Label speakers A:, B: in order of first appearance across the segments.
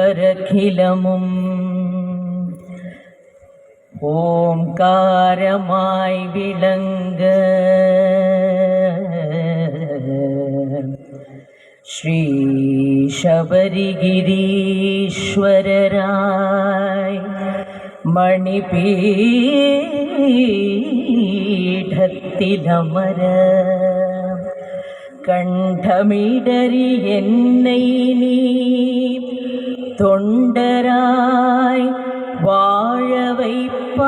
A: ശ്രീവീരദേവരഖിലമും ഓംകാരമായി വിളങ്ങ ശ്രീ ശബരിഗിരീശ്വരരായി മണിപീഠത്തിലമര കണ്ഠമിടറി എന്നെ നീ തൊണ്ടരായി വാഴവൈപ്പ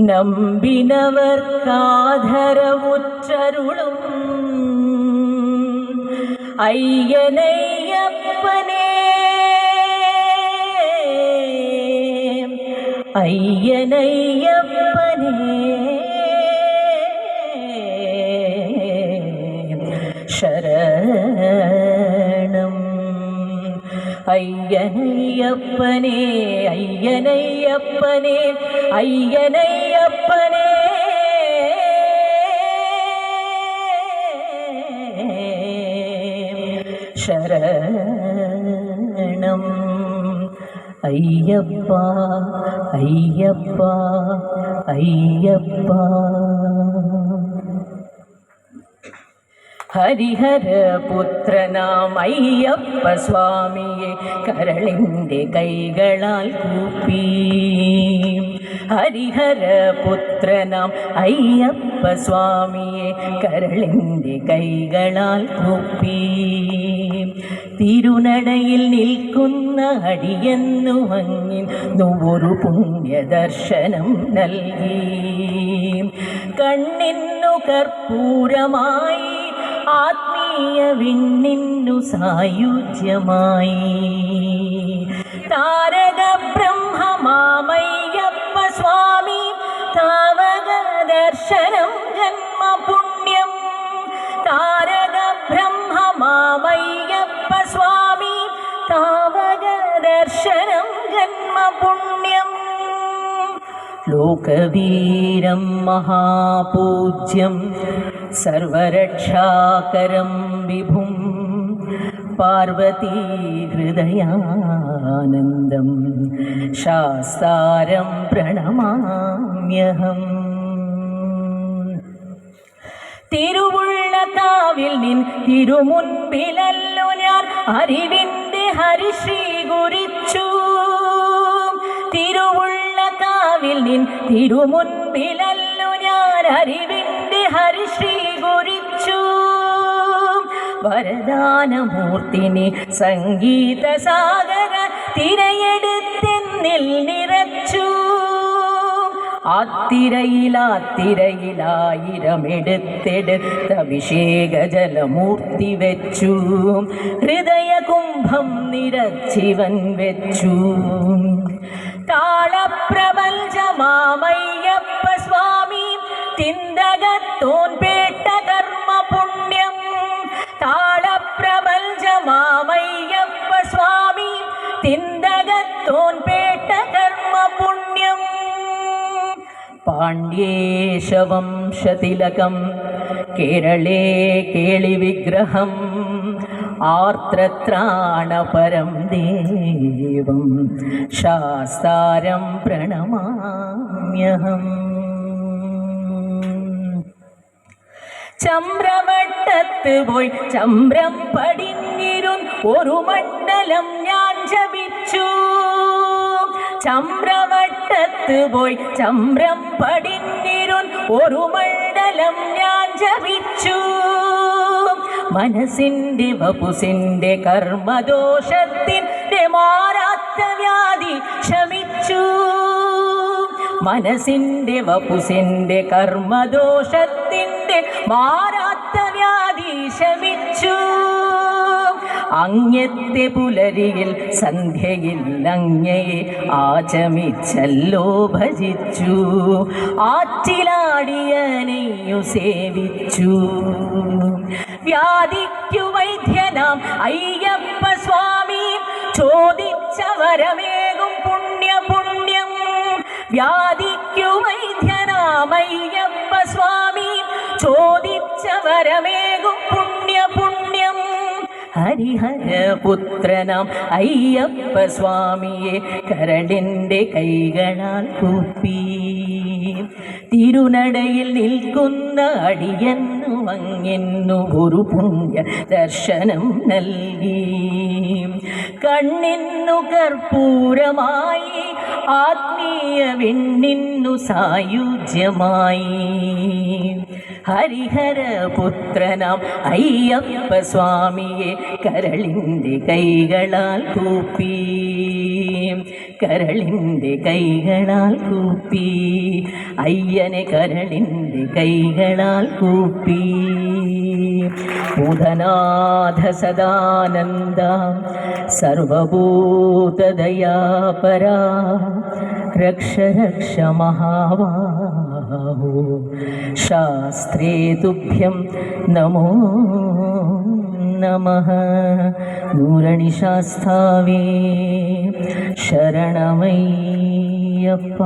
A: നമ്പിനവർക്കാധരവുറ്റരുളും അയ്യനയ്യപ്പനേ അയ്യനയ്യപ്പനേ ശരണം അയ്യനയ്യപ്പനേ അയ്യനയ്യപ്പനേ അയ്യനയ്യപ്പനേ ശരണം അയ്യപ്പ അയ്യപ്പ അയ്യപ്പ. ഹരിഹരപുത്രനാം അയ്യപ്പ സ്വാമിയെ കരളിൻ്റെ കൈകളാൽ കൂപ്പി. ഹരിഹരപുത്രനാം അയ്യപ്പ സ്വാമിയെ കരളിൻ്റെ കൈകളാൽ കൂപ്പി. തിരുനടയിൽ നിൽക്കുന്ന അടിയെന്നു മങ്ങിൻ ഒരു പുണ്യദർശനം നൽകി. കണ്ണിന്നു കർപ്പൂരമായി ആത്മീയ വിണ്ണിന്നു സായുജ്യമായി. താരക ബ്രഹ്മമാമയ്യപ്പ സ്വാമി താവക ദർശനം ജന്മപുണ്യം. താരക ബ്രഹ്മമാമയ്യപ്പ സ്വാമി താവക ദർശനം ജന്മപുണ്യം. ലോകവീരം മഹാപൂജ്യം സർവരക്ഷാകരം വിഭും പാർവതീഹൃദയാനന്ദം ശാസ്താരം പ്രണമാമ്യഹം. തിരുവുള്ളതാവിൽ നിൻ തിരുമുൻപിലല്ലു ഞാൻ അറിവിൻ്റെ ഹരിശ്രീ കുറിച്ചു. തിരുവുള്ളതാവിൽ നിൻ തിരുമുൻപിലല്ലു ഞാൻ അറിവിൻ്റെ ഹരിശ്രീ കുറിച്ചു. വരദാനമൂർത്തിനി സംഗീത സാഗര തിരയെടുത്തെന്നിൽ നിറച്ചു. ആത്തിരയിലായിരമെടുത്തെടുത്ത് അഭിഷേക ജലമൂർത്തി വെച്ചു. ഹൃദയകുംഭം നിറച്ചിവൻ വെച്ചു. താളപ്രപഞ്ചമാമയ്യപ്പ സ്വാമി തിന്തകത്തോൻ പേട്ട കർമ്മപുണ്യം. താളപ്രപഞ്ചമാമയ്യപ്പ സ്വാമി തിന്തകത്തോൻ പേട്ട കർമ്മപുണ്യം. പാണ്ഡ്യേശവംശതിലകം കേരളേ കേളിവിഗ്രഹം ആർത്രത്രാണപരം ദേവം ശാസ്താരം പ്രണമാമ്യഹം. ചമ്രവട്ടത്ത് പോയി ചമ്രം പടിഞ്ഞിരുൻ ഒരു മണ്ഡലം ഞാൻ ജപിച്ചു. ചമ്രവട്ടത്ത് പോയി ചമ്രം പടിഞ്ഞിരുൻ ഒരു മണ്ഡലം ഞാൻ ജപിച്ചു. മനസ്സിൻ്റെ വപുസിൻ്റെ കർമ്മദോഷത്തിൻ്റെ മാറാത്ത വ്യാധി ശമിച്ചു. മനസ്സിൻ്റെ വപുസിൻ്റെ കർമ്മദോഷത്തിൻ്റെ മാറാത്ത വ്യാധി ശമിച്ചു. അങ്ങത്തെ പുലരിയിൽ സന്ധ്യയിൽ അങ്ങയെ ആചമിച്ചല്ലോ ഭജിച്ചു. ആറ്റിലാടിയനെയു സേവിച്ചു. വ്യാധിക്കു വൈദ്യനാം അയ്യപ്പ സ്വാമി ചോദിച്ച ചോദിച്ച വരമേകും പുണ്യം വ്യാധിക്കു വൈദ്യനാമയ്യപ്പ സ്വാമി ചോദിച്ച വരമേകും പുണ്യം ഹരിഹരപുത്രനാം അയ്യപ്പ സ്വാമിയെ കരളിൻ്റെ കൈകളാൽ കൂപ്പി തിരുനടയിൽ നിൽക്കുന്ന അടിയന്നു അങ്ങെന്നു ഒരു പുണ്യ ദർശനം നൽകി കണ്ണിന്നു കർപ്പൂരമായി ആത്മീയ വിണ്ണിന്നു സായുജ്യമായി ഹരിഹരപുത്രനാം അയ്യപ്പ സ്വാമിയെ കരളിൻ്റെ കൈകളാൽ കൂപ്പി കരളിൻ്റെ കൈകളാൽ കൂപ്പി അയ്യനെ കരളിൻ്റെ കൈകളാൽ കൂപ്പി ഭൂതനാഥ സദാനന്ദ സർവഭൂതദയാപരാ രക്ഷ രക്ഷ മഹാബാഹോ ശാസ്ത്രേ തുഭ്യം നമോ നമഃ നൂരണി ശാസ്താവേ ശരണമയ്യപ്പ.